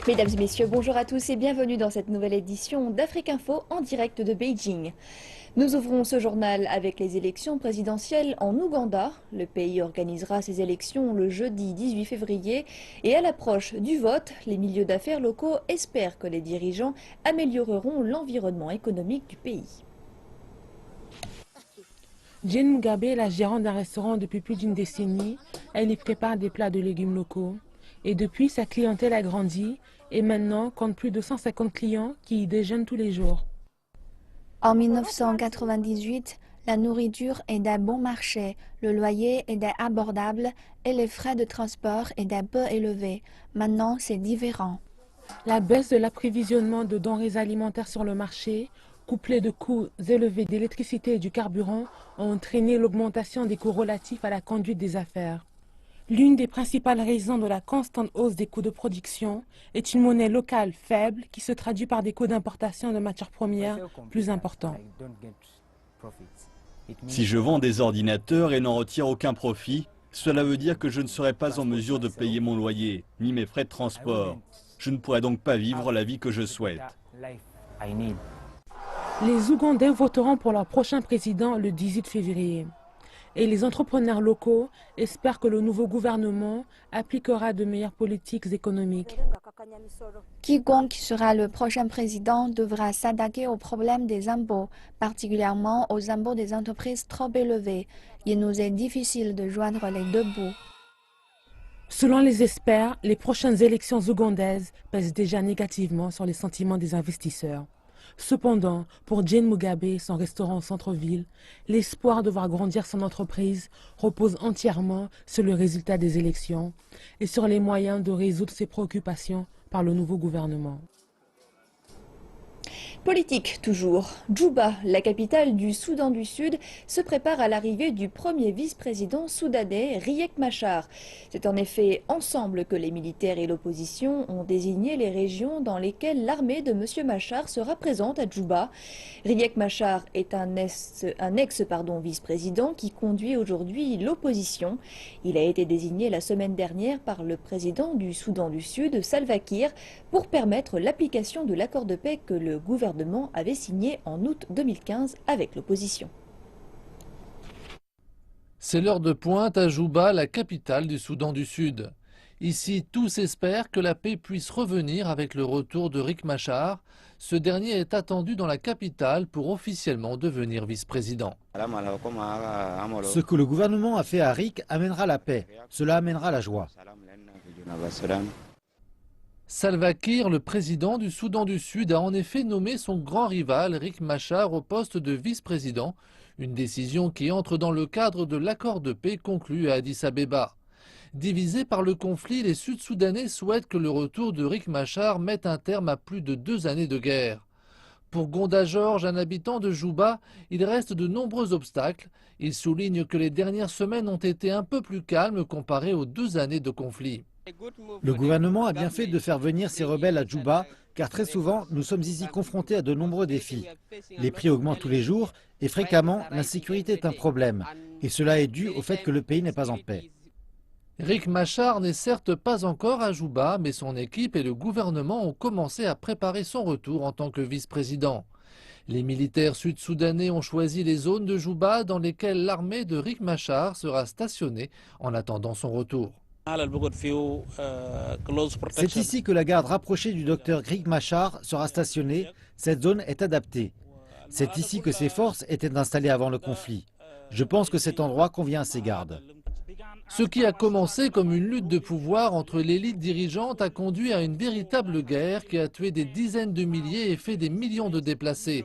Mesdames et messieurs, bonjour à tous et bienvenue dans cette nouvelle édition d'Afrique Info en direct de Beijing. Nous ouvrons ce journal avec les élections présidentielles en Ouganda. Le pays organisera ses élections le jeudi 18 février et à l'approche du vote, les milieux d'affaires locaux espèrent que les dirigeants amélioreront l'environnement économique du pays. Jane Mugabe est la gérante d'un restaurant depuis plus d'une décennie. Elle y prépare des plats de légumes locaux. Et depuis, sa clientèle a grandi et maintenant compte plus de 150 clients qui y déjeunent tous les jours. En 1998, la nourriture était bon marché, le loyer était abordable et les frais de transport étaient peu élevés. Maintenant, c'est différent. La baisse de l'approvisionnement de denrées alimentaires sur le marché, couplée de coûts élevés d'électricité et du carburant, ont entraîné l'augmentation des coûts relatifs à la conduite des affaires. L'une des principales raisons de la constante hausse des coûts de production est une monnaie locale faible qui se traduit par des coûts d'importation de matières premières plus importants. Si je vends des ordinateurs et n'en retire aucun profit, cela veut dire que je ne serai pas en mesure de payer mon loyer, ni mes frais de transport. Je ne pourrai donc pas vivre la vie que je souhaite. Les Ougandais voteront pour leur prochain président le 18 février. Et les entrepreneurs locaux espèrent que le nouveau gouvernement appliquera de meilleures politiques économiques. Quiconque sera le prochain président devra s'attaquer au problème des impôts, particulièrement aux impôts des entreprises trop élevés. Il nous est difficile de joindre les deux bouts. Selon les experts, les prochaines élections ougandaises pèsent déjà négativement sur les sentiments des investisseurs. Cependant, pour Jane Mugabe et son restaurant au centre-ville, l'espoir de voir grandir son entreprise repose entièrement sur le résultat des élections et sur les moyens de résoudre ses préoccupations par le nouveau gouvernement. Politique toujours. Djouba, la capitale du Soudan du Sud, se prépare à l'arrivée du premier vice-président soudanais, Riek Machar. C'est en effet ensemble que les militaires et l'opposition ont désigné les régions dans lesquelles l'armée de M. Machar sera présente à Djouba. Riek Machar est un ex-vice-président qui conduit aujourd'hui l'opposition. Il a été désigné la semaine dernière par le président du Soudan du Sud, Salva Kiir, pour permettre l'application de l'accord de paix que le gouvernement avait signé en août 2015 avec l'opposition. C'est l'heure de pointe à Djouba, la capitale du Soudan du Sud. Ici, tous espèrent que la paix puisse revenir avec le retour de Riek Machar. Ce dernier est attendu dans la capitale pour officiellement devenir vice-président. Ce que le gouvernement a fait à Riek amènera la paix. Cela amènera la joie. Salva Kiir, le président du Soudan du Sud, a en effet nommé son grand rival Riek Machar au poste de vice-président, une décision qui entre dans le cadre de l'accord de paix conclu à Addis Abeba. Divisés par le conflit, les Sud-Soudanais souhaitent que le retour de Riek Machar mette un terme à plus de 2 années de guerre. Pour Gonda Georges, un habitant de Djouba, il reste de nombreux obstacles. Il souligne que les dernières semaines ont été un peu plus calmes comparées aux 2 années de conflit. Le gouvernement a bien fait de faire venir ces rebelles à Djouba, car très souvent, nous sommes ici confrontés à de nombreux défis. Les prix augmentent tous les jours et fréquemment, l'insécurité est un problème. Et cela est dû au fait que le pays n'est pas en paix. Riek Machar n'est certes pas encore à Djouba, mais son équipe et le gouvernement ont commencé à préparer son retour en tant que vice-président. Les militaires sud-soudanais ont choisi les zones de Djouba dans lesquelles l'armée de Riek Machar sera stationnée en attendant son retour. C'est ici que la garde rapprochée du docteur Riek Machar sera stationnée. Cette zone est adaptée. C'est ici que ces forces étaient installées avant le conflit. Je pense que cet endroit convient à ces gardes. Ce qui a commencé comme une lutte de pouvoir entre l'élite dirigeante a conduit à une véritable guerre qui a tué des dizaines de milliers et fait des millions de déplacés.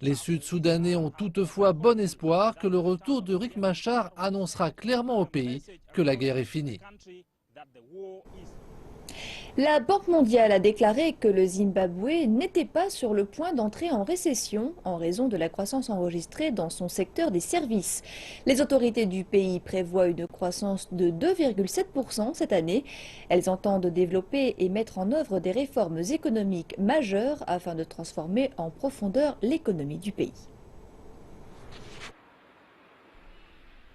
Les Sud-Soudanais ont toutefois bon espoir que le retour de Riek Machar annoncera clairement au pays que la guerre est finie. La Banque mondiale a déclaré que le Zimbabwe n'était pas sur le point d'entrer en récession en raison de la croissance enregistrée dans son secteur des services. Les autorités du pays prévoient une croissance de 2,7% cette année. Elles entendent développer et mettre en œuvre des réformes économiques majeures afin de transformer en profondeur l'économie du pays.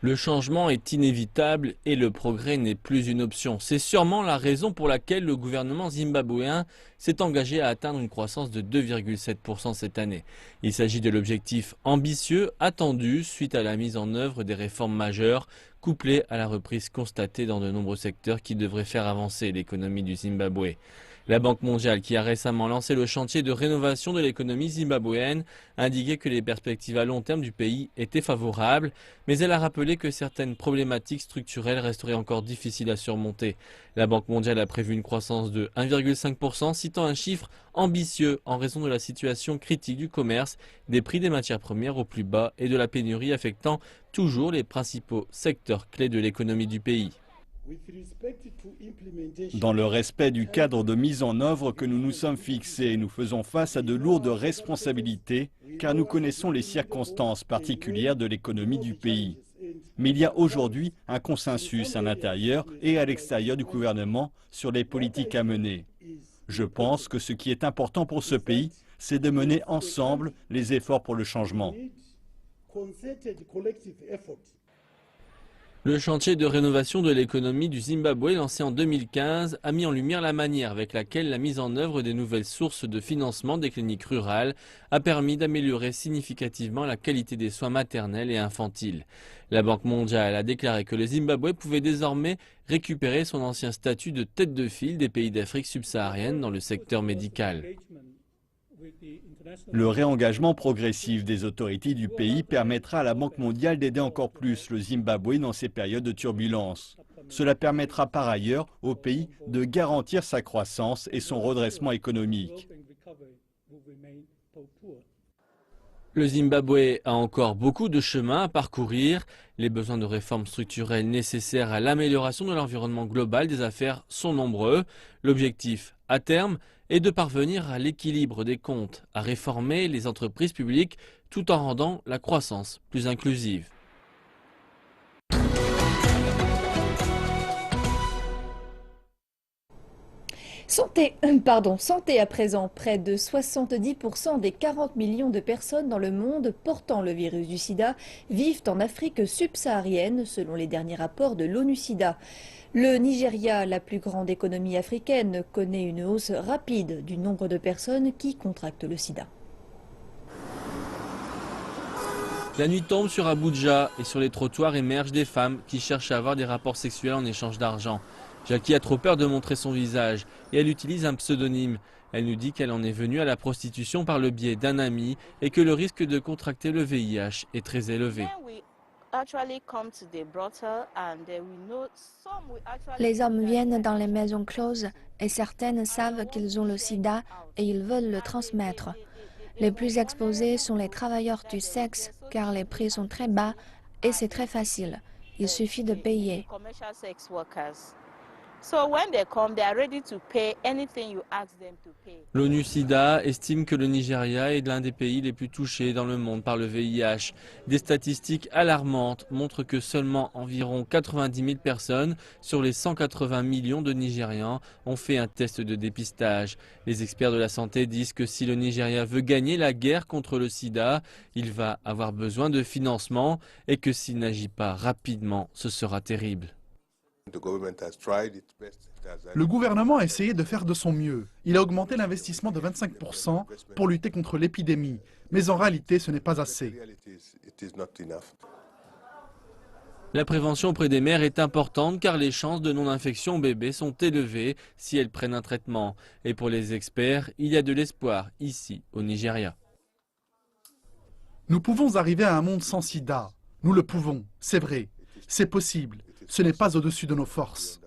Le changement est inévitable et le progrès n'est plus une option. C'est sûrement la raison pour laquelle le gouvernement zimbabwéen s'est engagé à atteindre une croissance de 2,7% cette année. Il s'agit de l'objectif ambitieux attendu suite à la mise en œuvre des réformes majeures couplées à la reprise constatée dans de nombreux secteurs qui devraient faire avancer l'économie du Zimbabwe. La Banque mondiale, qui a récemment lancé le chantier de rénovation de l'économie zimbabwéenne, a indiqué que les perspectives à long terme du pays étaient favorables, mais elle a rappelé que certaines problématiques structurelles resteraient encore difficiles à surmonter. La Banque mondiale a prévu une croissance de 1,5%, citant un chiffre ambitieux en raison de la situation critique du commerce, des prix des matières premières au plus bas et de la pénurie affectant toujours les principaux secteurs clés de l'économie du pays. Dans le respect du cadre de mise en œuvre que nous nous sommes fixés, nous faisons face à de lourdes responsabilités car nous connaissons les circonstances particulières de l'économie du pays. Mais il y a aujourd'hui un consensus à l'intérieur et à l'extérieur du gouvernement sur les politiques à mener. Je pense que ce qui est important pour ce pays, c'est de mener ensemble les efforts pour le changement. Le chantier de rénovation de l'économie du Zimbabwe, lancé en 2015, a mis en lumière la manière avec laquelle la mise en œuvre des nouvelles sources de financement des cliniques rurales a permis d'améliorer significativement la qualité des soins maternels et infantiles. La Banque mondiale a déclaré que le Zimbabwe pouvait désormais récupérer son ancien statut de tête de file des pays d'Afrique subsaharienne dans le secteur médical. Le réengagement progressif des autorités du pays permettra à la Banque mondiale d'aider encore plus le Zimbabwe dans ces périodes de turbulence. Cela permettra par ailleurs au pays de garantir sa croissance et son redressement économique. Le Zimbabwe a encore beaucoup de chemin à parcourir. Les besoins de réformes structurelles nécessaires à l'amélioration de l'environnement global des affaires sont nombreux. L'objectif, à terme, est de parvenir à l'équilibre des comptes, à réformer les entreprises publiques tout en rendant la croissance plus inclusive. Santé à présent. Près de 70% des 40 millions de personnes dans le monde portant le virus du sida vivent en Afrique subsaharienne, selon les derniers rapports de l'ONU-SIDA. Le Nigeria, la plus grande économie africaine, connaît une hausse rapide du nombre de personnes qui contractent le sida. La nuit tombe sur Abuja et sur les trottoirs émergent des femmes qui cherchent à avoir des rapports sexuels en échange d'argent. Jackie a trop peur de montrer son visage et elle utilise un pseudonyme. Elle nous dit qu'elle en est venue à la prostitution par le biais d'un ami et que le risque de contracter le VIH est très élevé. Les hommes viennent dans les maisons closes et certaines savent qu'ils ont le sida et ils veulent le transmettre. Les plus exposés sont les travailleurs du sexe car les prix sont très bas et c'est très facile. Il suffit de payer. L'ONU-SIDA estime que le Nigeria est l'un des pays les plus touchés dans le monde par le VIH. Des statistiques alarmantes montrent que seulement environ 90 000 personnes sur les 180 millions de Nigérians ont fait un test de dépistage. Les experts de la santé disent que si le Nigeria veut gagner la guerre contre le sida, il va avoir besoin de financement et que s'il n'agit pas rapidement, ce sera terrible. Le gouvernement a essayé de faire de son mieux. Il a augmenté l'investissement de 25% pour lutter contre l'épidémie. Mais en réalité, ce n'est pas assez. La prévention auprès des mères est importante car les chances de non-infection au bébé sont élevées si elles prennent un traitement. Et pour les experts, il y a de l'espoir ici, au Nigeria. Nous pouvons arriver à un monde sans sida. Nous le pouvons, c'est vrai. C'est possible. Ce n'est pas au-dessus de nos forces.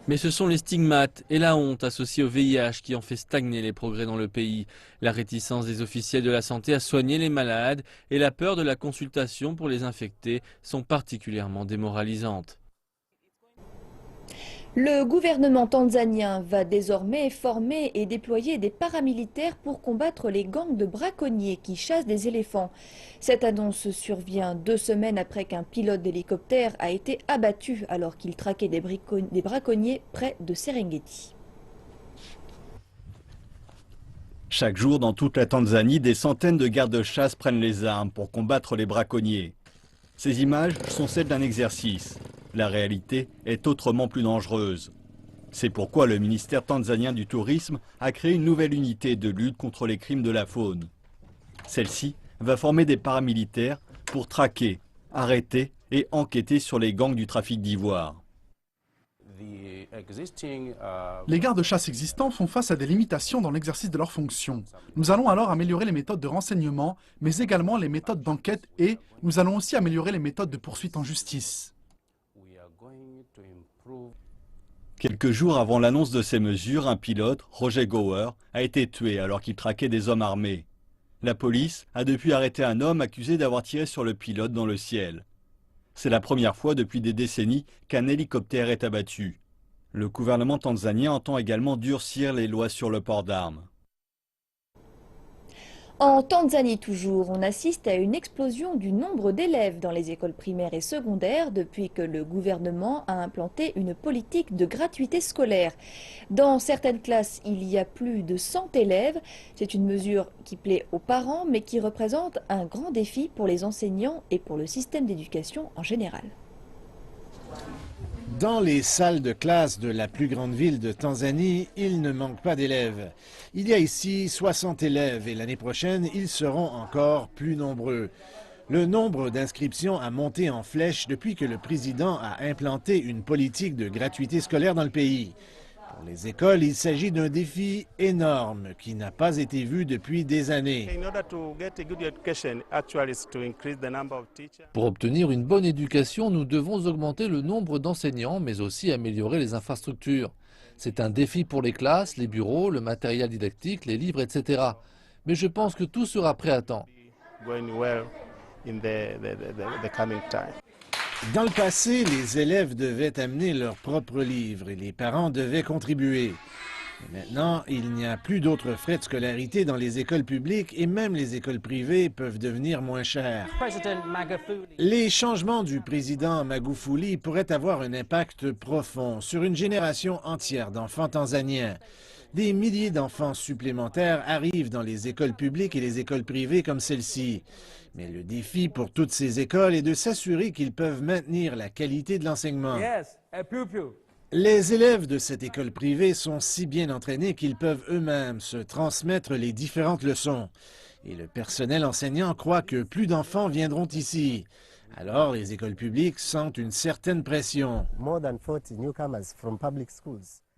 Mais ce sont les stigmates et la honte associés au VIH qui ont fait stagner les progrès dans le pays. La réticence des officiels de la santé à soigner les malades et la peur de la consultation pour les infectés sont particulièrement démoralisantes. Le gouvernement tanzanien va désormais former et déployer des paramilitaires pour combattre les gangs de braconniers qui chassent des éléphants. Cette annonce survient 2 semaines après qu'un pilote d'hélicoptère a été abattu alors qu'il traquait des braconniers près de Serengeti. Chaque jour, dans toute la Tanzanie, des centaines de gardes-chasse prennent les armes pour combattre les braconniers. Ces images sont celles d'un exercice. La réalité est autrement plus dangereuse. C'est pourquoi le ministère tanzanien du Tourisme a créé une nouvelle unité de lutte contre les crimes de la faune. Celle-ci va former des paramilitaires pour traquer, arrêter et enquêter sur les gangs du trafic d'ivoire. Les gardes-chasse existants font face à des limitations dans l'exercice de leurs fonctions. Nous allons alors améliorer les méthodes de renseignement, mais également les méthodes d'enquête et nous allons aussi améliorer les méthodes de poursuite en justice. Quelques jours avant l'annonce de ces mesures, un pilote, Roger Gower, a été tué alors qu'il traquait des hommes armés. La police a depuis arrêté un homme accusé d'avoir tiré sur le pilote dans le ciel. C'est la première fois depuis des décennies qu'un hélicoptère est abattu. Le gouvernement tanzanien entend également durcir les lois sur le port d'armes. En Tanzanie toujours, on assiste à une explosion du nombre d'élèves dans les écoles primaires et secondaires depuis que le gouvernement a implanté une politique de gratuité scolaire. Dans certaines classes, il y a plus de 100 élèves. C'est une mesure qui plaît aux parents mais qui représente un grand défi pour les enseignants et pour le système d'éducation en général. Dans les salles de classe de la plus grande ville de Tanzanie, il ne manque pas d'élèves. Il y a ici 60 élèves et l'année prochaine, ils seront encore plus nombreux. Le nombre d'inscriptions a monté en flèche depuis que le président a implanté une politique de gratuité scolaire dans le pays. Pour les écoles, il s'agit d'un défi énorme qui n'a pas été vu depuis des années. Pour obtenir une bonne éducation, nous devons augmenter le nombre d'enseignants, mais aussi améliorer les infrastructures. C'est un défi pour les classes, les bureaux, le matériel didactique, les livres, etc. Mais je pense que tout sera prêt à temps. Dans le passé, les élèves devaient amener leurs propres livres et les parents devaient contribuer. Mais maintenant, il n'y a plus d'autres frais de scolarité dans les écoles publiques et même les écoles privées peuvent devenir moins chères. Les changements du président Magufuli pourraient avoir un impact profond sur une génération entière d'enfants tanzaniens. Des milliers d'enfants supplémentaires arrivent dans les écoles publiques et les écoles privées comme celle-ci. Mais le défi pour toutes ces écoles est de s'assurer qu'ils peuvent maintenir la qualité de l'enseignement. Les élèves de cette école privée sont si bien entraînés qu'ils peuvent eux-mêmes se transmettre les différentes leçons. Et le personnel enseignant croit que plus d'enfants viendront ici. Alors les écoles publiques sentent une certaine pression.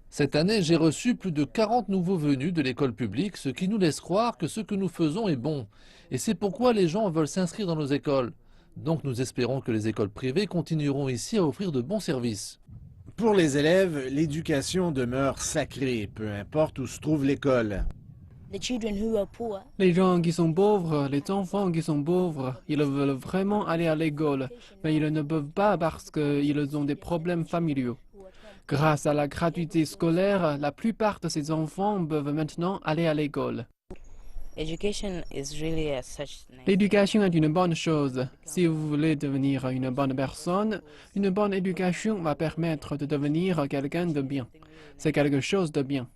Cette année, j'ai reçu plus de 40 nouveaux venus de l'école publique, ce qui nous laisse croire que ce que nous faisons est bon. Et c'est pourquoi les gens veulent s'inscrire dans nos écoles. Donc nous espérons que les écoles privées continueront ici à offrir de bons services. Pour les élèves, l'éducation demeure sacrée, peu importe où se trouve l'école. Les gens qui sont pauvres, les enfants qui sont pauvres, ils veulent vraiment aller à l'école, mais ils ne peuvent pas parce qu'ils ont des problèmes familiaux. Grâce à la gratuité scolaire, la plupart de ces enfants peuvent maintenant aller à l'école. L'éducation est une bonne chose. Si vous voulez devenir une bonne personne, une bonne éducation va permettre de devenir quelqu'un de bien. C'est quelque chose de bien.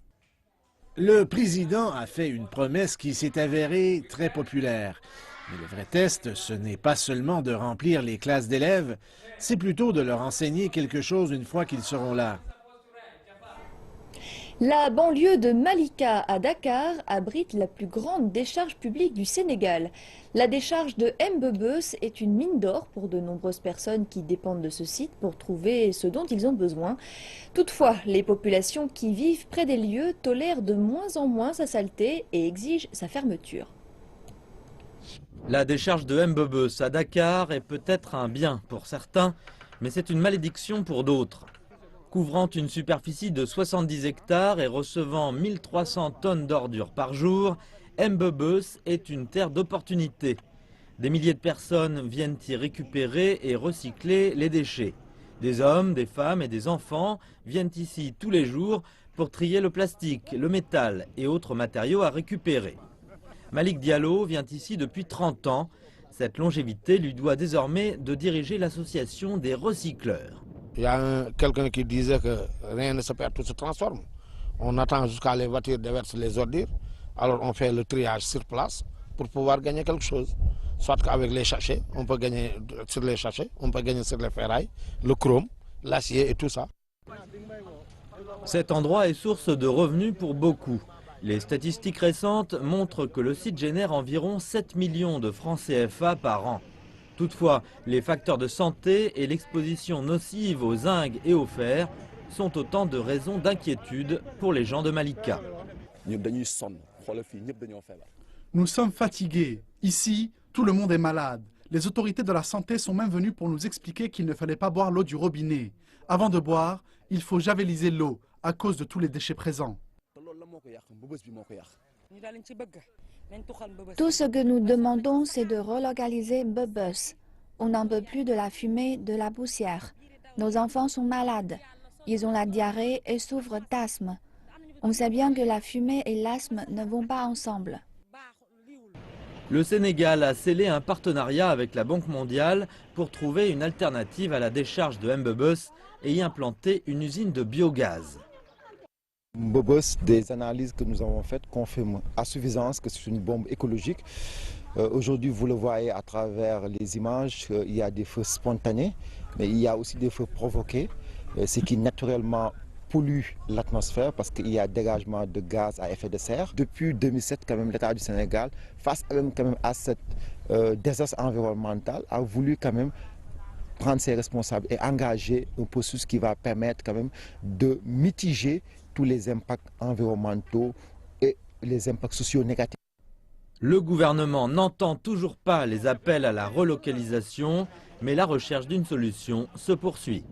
Le président a fait une promesse qui s'est avérée très populaire. Mais le vrai test, ce n'est pas seulement de remplir les classes d'élèves, c'est plutôt de leur enseigner quelque chose une fois qu'ils seront là. La banlieue de Malika à Dakar abrite la plus grande décharge publique du Sénégal. La décharge de Mbebeus est une mine d'or pour de nombreuses personnes qui dépendent de ce site pour trouver ce dont ils ont besoin. Toutefois, les populations qui vivent près des lieux tolèrent de moins en moins sa saleté et exigent sa fermeture. La décharge de Mbebeus à Dakar est peut-être un bien pour certains, mais c'est une malédiction pour d'autres. Couvrant une superficie de 70 hectares et recevant 1300 tonnes d'ordures par jour, Mbebeus est une terre d'opportunités. Des milliers de personnes viennent y récupérer et recycler les déchets. Des hommes, des femmes et des enfants viennent ici tous les jours pour trier le plastique, le métal et autres matériaux à récupérer. Malik Diallo vient ici depuis 30 ans. Cette longévité lui doit désormais de diriger l'association des recycleurs. Il y a quelqu'un qui disait que rien ne se perd, tout se transforme. On attend jusqu'à les voitures déversent les ordures, alors on fait le triage sur place pour pouvoir gagner quelque chose. Soit qu'avec les sachets, on peut gagner sur les sachets, on peut gagner sur les ferrailles, le chrome, l'acier et tout ça. Cet endroit est source de revenus pour beaucoup. Les statistiques récentes montrent que le site génère environ 7 millions de francs CFA par an. Toutefois, les facteurs de santé et l'exposition nocive au zinc et au fer sont autant de raisons d'inquiétude pour les gens de Malika. Nous sommes fatigués. Ici, tout le monde est malade. Les autorités de la santé sont même venues pour nous expliquer qu'il ne fallait pas boire l'eau du robinet. Avant de boire, il faut javeliser l'eau à cause de tous les déchets présents. Tout ce que nous demandons, c'est de relocaliser Bubus. On n'en peut plus de la fumée, de la poussière. Nos enfants sont malades. Ils ont la diarrhée et souffrent d'asthme. On sait bien que la fumée et l'asthme ne vont pas ensemble. Le Sénégal a scellé un partenariat avec la Banque mondiale pour trouver une alternative à la décharge de Mbebes et y implanter une usine de biogaz. Mbebes, des analyses que nous avons faites confirment à suffisance que c'est une bombe écologique. Aujourd'hui, vous le voyez à travers les images, il y a des feux spontanés, mais il y a aussi des feux provoqués, ce qui naturellement pollue l'atmosphère parce qu'il y a dégagement de gaz à effet de serre. Depuis 2007, quand même, l'État du Sénégal, face quand même à cette désastre environnemental, a voulu quand même prendre ses responsabilités et engager un processus qui va permettre quand même de mitiger tous les impacts environnementaux et les impacts sociaux négatifs. Le gouvernement n'entend toujours pas les appels à la relocalisation, mais la recherche d'une solution se poursuit.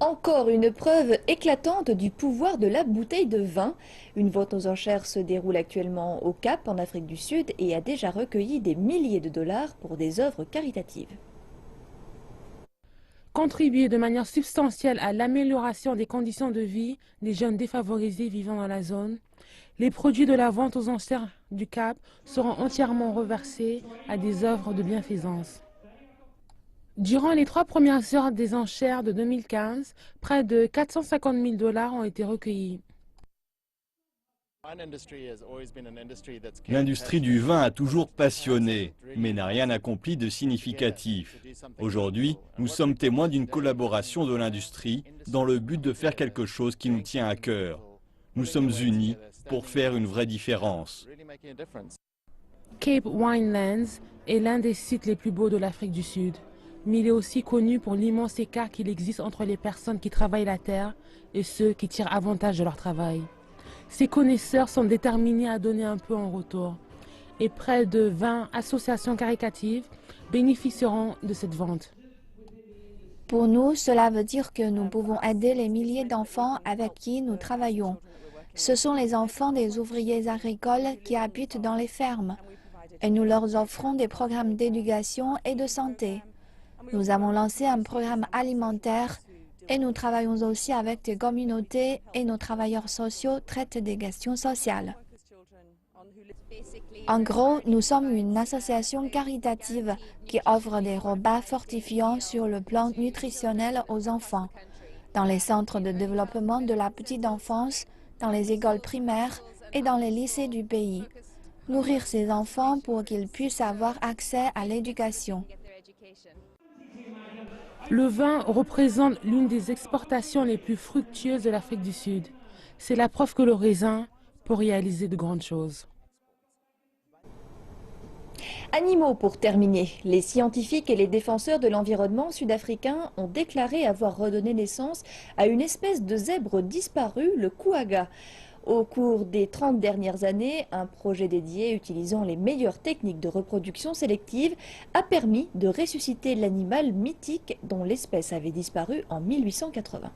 Encore une preuve éclatante du pouvoir de la bouteille de vin. Une vente aux enchères se déroule actuellement au Cap, en Afrique du Sud, et a déjà recueilli des milliers de dollars pour des œuvres caritatives. Contribuer de manière substantielle à l'amélioration des conditions de vie des jeunes défavorisés vivant dans la zone, les produits de la vente aux enchères du Cap seront entièrement reversés à des œuvres de bienfaisance. Durant les 3 premières heures des enchères de 2015, près de 450 000 dollars ont été recueillis. L'industrie du vin a toujours passionné, mais n'a rien accompli de significatif. Aujourd'hui, nous sommes témoins d'une collaboration de l'industrie dans le but de faire quelque chose qui nous tient à cœur. Nous sommes unis pour faire une vraie différence. Cape Winelands est l'un des sites les plus beaux de l'Afrique du Sud, mais il est aussi connu pour l'immense écart qu'il existe entre les personnes qui travaillent la terre et ceux qui tirent avantage de leur travail. Ces connaisseurs sont déterminés à donner un peu en retour, et près de 20 associations caritatives bénéficieront de cette vente. Pour nous, cela veut dire que nous pouvons aider les milliers d'enfants avec qui nous travaillons. Ce sont les enfants des ouvriers agricoles qui habitent dans les fermes, et nous leur offrons des programmes d'éducation et de santé. Nous avons lancé un programme alimentaire et nous travaillons aussi avec des communautés et nos travailleurs sociaux traitent des questions sociales. En gros, nous sommes une association caritative qui offre des repas fortifiants sur le plan nutritionnel aux enfants, dans les centres de développement de la petite enfance, dans les écoles primaires et dans les lycées du pays. Nourrir ces enfants pour qu'ils puissent avoir accès à l'éducation. Le vin représente l'une des exportations les plus fructueuses de l'Afrique du Sud. C'est la preuve que le raisin peut réaliser de grandes choses. Animaux pour terminer. Les scientifiques et les défenseurs de l'environnement sud-africains ont déclaré avoir redonné naissance à une espèce de zèbre disparue, le kouaga. Au cours des 30 dernières années, un projet dédié utilisant les meilleures techniques de reproduction sélective a permis de ressusciter l'animal mythique dont l'espèce avait disparu en 1880.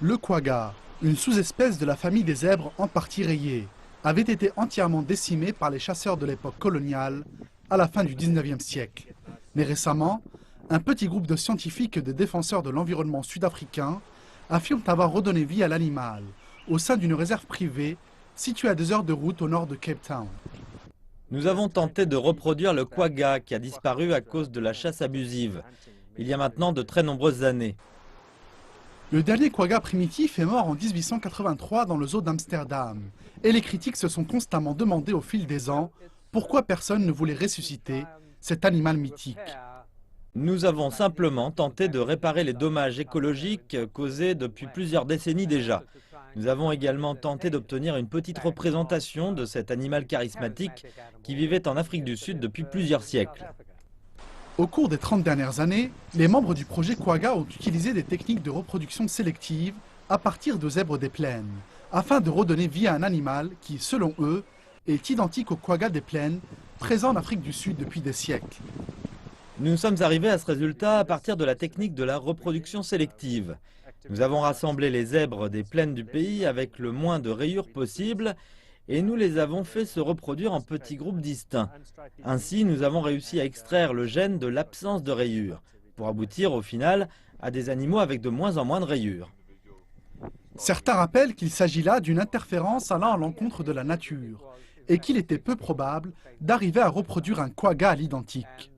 Le kouaga, une sous-espèce de la famille des zèbres en partie rayée, avait été entièrement décimé par les chasseurs de l'époque coloniale à la fin du 19e siècle. Mais récemment, un petit groupe de scientifiques et de défenseurs de l'environnement sud-africain affirment avoir redonné vie à l'animal au sein d'une réserve privée située à 2 heures de route au nord de Cape Town. Nous avons tenté de reproduire le kouaga qui a disparu à cause de la chasse abusive, il y a maintenant de très nombreuses années. Le dernier quagga primitif est mort en 1883 dans le zoo d'Amsterdam. Et les critiques se sont constamment demandé au fil des ans pourquoi personne ne voulait ressusciter cet animal mythique. Nous avons simplement tenté de réparer les dommages écologiques causés depuis plusieurs décennies déjà. Nous avons également tenté d'obtenir une petite représentation de cet animal charismatique qui vivait en Afrique du Sud depuis plusieurs siècles. Au cours des 30 dernières années, les membres du projet Quagga ont utilisé des techniques de reproduction sélective à partir de zèbres des plaines, afin de redonner vie à un animal qui, selon eux, est identique au quagga des plaines, présent en Afrique du Sud depuis des siècles. Nous sommes arrivés à ce résultat à partir de la technique de la reproduction sélective. Nous avons rassemblé les zèbres des plaines du pays avec le moins de rayures possible et nous les avons fait se reproduire en petits groupes distincts. Ainsi, nous avons réussi à extraire le gène de l'absence de rayures, pour aboutir au final à des animaux avec de moins en moins de rayures. Certains rappellent qu'il s'agit là d'une interférence allant à l'encontre de la nature et qu'il était peu probable d'arriver à reproduire un quagga à l'identique.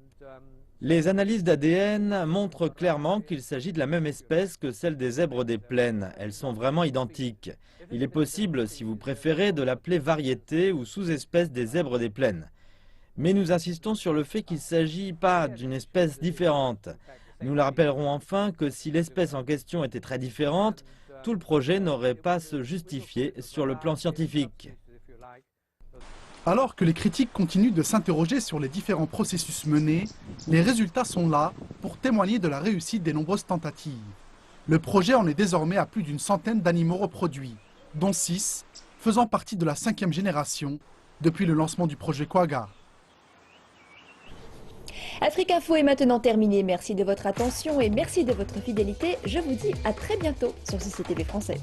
Les analyses d'ADN montrent clairement qu'il s'agit de la même espèce que celle des zèbres des plaines. Elles sont vraiment identiques. Il est possible, si vous préférez, de l'appeler variété ou sous-espèce des zèbres des plaines. Mais nous insistons sur le fait qu'il ne s'agit pas d'une espèce différente. Nous le rappellerons enfin que si l'espèce en question était très différente, tout le projet n'aurait pas à se justifier sur le plan scientifique. Alors que les critiques continuent de s'interroger sur les différents processus menés, les résultats sont là pour témoigner de la réussite des nombreuses tentatives. Le projet en est désormais à plus d'une centaine d'animaux reproduits, dont 6 faisant partie de la 5e génération depuis le lancement du projet Quagga. Afrique Info est maintenant terminé. Merci de votre attention et merci de votre fidélité. Je vous dis à très bientôt sur CCTV Français.